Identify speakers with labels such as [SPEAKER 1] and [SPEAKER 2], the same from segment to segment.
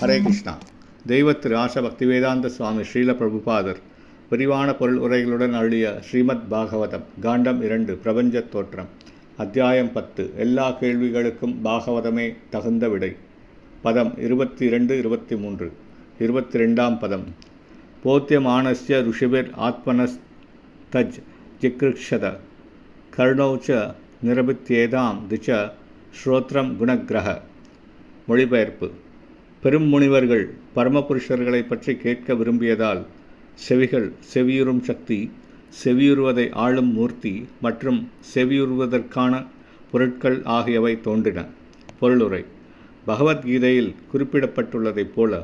[SPEAKER 1] ஹரே கிருஷ்ணா. தெய்வ திரு ஆச பக்திவேதாந்த சுவாமி ஸ்ரீல பிரபுபாதர் விரிவான பொருள் உரைகளுடன் அருளிய ஸ்ரீமத் பாகவதம் காண்டம் 2 பிரபஞ்சத் தோற்றம் அத்தியாயம் 10 எல்லா கேள்விகளுக்கும் பாகவதமே தகுந்த விடை. பதம் 22-23. 22ஆம் பதம். போத்தியமானஸ்ய ருஷிபிர் ஆத்மனஸ்தஜ் ஜிக்ருக்ஷத கர்ணௌச்ச நிரபித்யேதாம் திச ஸ்ரோத்ரம் குணக்கிரக. மொழிபெயர்ப்பு. பெரும் முனிவர்கள் பரமபுருஷர்களை பற்றி கேட்க விரும்பியதால் செவிகள், செவியுறும் சக்தி, செவியுறுவதை ஆளும் மூர்த்தி மற்றும் செவியுறுவதற்கான பொருட்கள் ஆகியவை தோன்றின. பொருளுரை. பகவத்கீதையில் குறிப்பிடப்பட்டுள்ளதைப் போல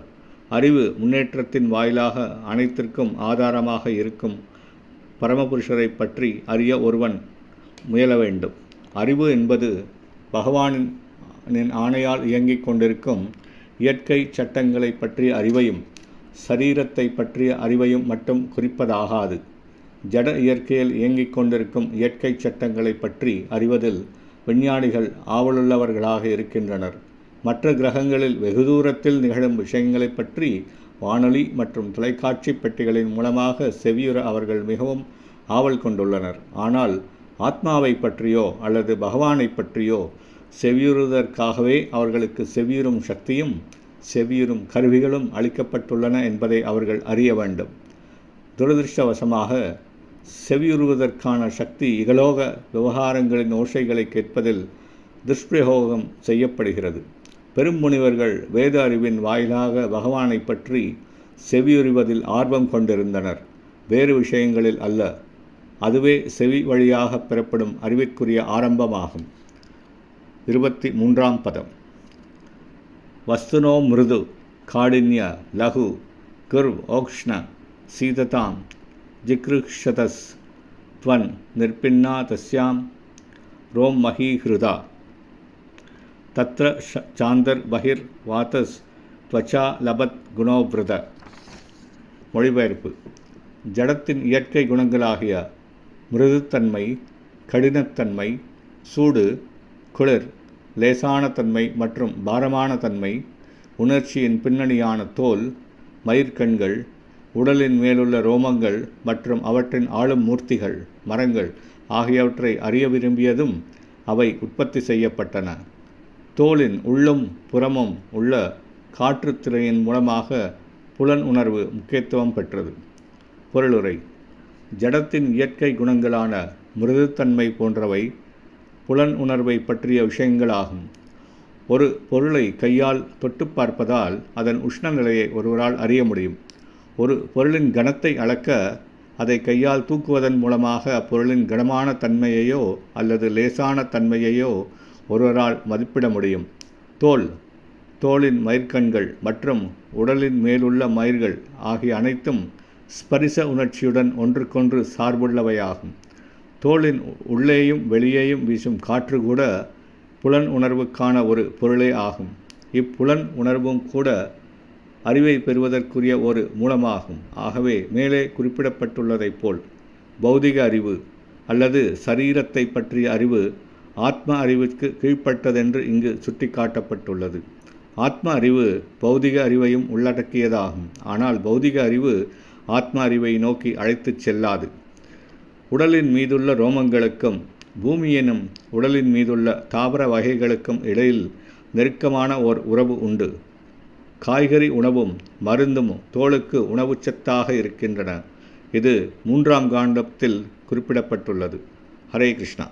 [SPEAKER 1] அறிவு முன்னேற்றத்தின் வாயிலாக அனைத்திற்கும் ஆதாரமாக இருக்கும் பரமபுருஷரை பற்றி அறிய ஒருவன் முயல வேண்டும். அறிவு என்பது பகவானின் ஆணையால் இயங்கிக் கொண்டிருக்கும் இயற்கை சட்டங்களை பற்றிய அறிவையும் சரீரத்தை பற்றிய அறிவையும் மட்டும் குறிப்பதாகாது. ஜட இயற்கையில் இயங்கிக் கொண்டிருக்கும் இயற்கை சட்டங்களை பற்றி அறிவதில் விஞ்ஞானிகள் ஆவலுள்ளவர்களாக இருக்கின்றனர். மற்ற கிரகங்களில் வெகு தூரத்தில் நிகழும் விஷயங்களை பற்றி வானொலி மற்றும் தொலைக்காட்சி பெட்டிகளின் மூலமாக செவியுற அவர்கள் மிகவும் ஆவல் கொண்டுள்ளனர். ஆனால் ஆத்மாவை பற்றியோ அல்லது பகவானை பற்றியோ செவியுறுவதற்காகவே அவர்களுக்கு செவியுறும் சக்தியும் செவியுறும் கருவிகளும் அளிக்கப்பட்டுள்ளன என்பதை அவர்கள் அறிய வேண்டும். துரதிருஷ்டவசமாக செவியுறுவதற்கான சக்தி இகலோக விவகாரங்களின் ஓசைகளை கேட்பதில் துஷ்பிரயோகம் செய்யப்படுகிறது. பெரும் முனிவர்கள் வேத அறிவின் வாயிலாக பகவானை பற்றி செவியுறுவதில் ஆர்வம் கொண்டிருந்தனர், வேறு விஷயங்களில் அல்ல. அதுவே செவி வழியாக பெறப்படும் அறிவிற்குரிய ஆரம்பமாகும். 23ஆம் பதம். வஸ்துனோ மிருது காடின்ய லகு குர்வ் ஓக்ஷ்ண சீததாம் ஜிக்ருக்ஷதஸ் த்வன் நிர்பின்னா தஸ்யாம் ரோம் மஹீஹ்ருதா தத்ர சாந்தர் பகிர் வாதஸ் த்வச்சா லபத் குணோவ்ருத. மொழிபெயர்ப்பு. ஜடத்தின் இயற்கை குணங்களாகிய மிருதுத்தன்மை, கடினத்தன்மை, சூடு, குளிர், லேசான தன்மை மற்றும் பாரமான தன்மை, உணர்ச்சியின் பின்னணியான தோல், மயிர்கண்கள், உடலின் மேலுள்ள ரோமங்கள் மற்றும் அவற்றின் ஆளும் மூர்த்திகள், மரங்கள் ஆகியவற்றை அறிய விரும்பியதும் அவை உற்பத்தி செய்யப்பட்டன. தோலின் உள்ளும் புறமும் உள்ள காற்றுத்திரையின் மூலமாக புலன் உணர்வு முக்கியத்துவம் பெற்றது. பொருளுரை. ஜடத்தின் இயற்கை குணங்களான மிருதுத்தன்மை போன்றவை புலன் உணர்வை பற்றிய விஷயங்களாகும். ஒரு பொருளை கையால் தொட்டு பார்ப்பதால் அதன் உஷ்ண நிலையை ஒருவரால் அறிய முடியும். ஒரு பொருளின் கனத்தை அளக்க அதை கையால் தூக்குவதன் மூலமாக அப்பொருளின் கனமான தன்மையையோ அல்லது லேசான தன்மையையோ ஒருவரால் மதிப்பிட முடியும். தோலின் மயிர்கண்கள் மற்றும் உடலின் மேலுள்ள மயிர்கள் ஆகிய அனைத்தும் ஸ்பரிச உணர்ச்சியுடன் ஒன்றுக்கொன்று சார்புள்ளவையாகும். தோலின் உள்ளேயும் வெளியேயும் வீசும் காற்று கூட புலன் உணர்வுக்கான ஒரு பொருளே ஆகும். இப்புலன் உணர்வும் கூட அறிவை பெறுவதற்குரிய ஒரு மூலமாகும். ஆகவே மேலே குறிப்பிடப்பட்டுள்ளதைப் போல் பௌதிக அறிவு அல்லது சரீரத்தை பற்றிய அறிவு ஆத்ம அறிவுக்கு கீழ்ப்பட்டதென்று இங்கு சுட்டிக்காட்டப்பட்டுள்ளது. ஆத்ம அறிவு பௌதிக அறிவையும் உள்ளடக்கியதாகும். ஆனால் பௌதிக அறிவு ஆத்ம அறிவை நோக்கி அழைத்துச் செல்லாது. உடலின் மீதுள்ள ரோமங்களுக்கும் பூமி எனும் உடலின் மீதுள்ள தாவர வகைகளுக்கும் இடையில் நெருக்கமான ஓர் உறவு உண்டு. காய்கறி உணவும் மருந்தும் தோலுக்கு உணவுச்சத்தாக இருக்கின்றன. இது 3ஆம் காண்டத்தில் குறிப்பிடப்பட்டுள்ளது. ஹரே கிருஷ்ணா.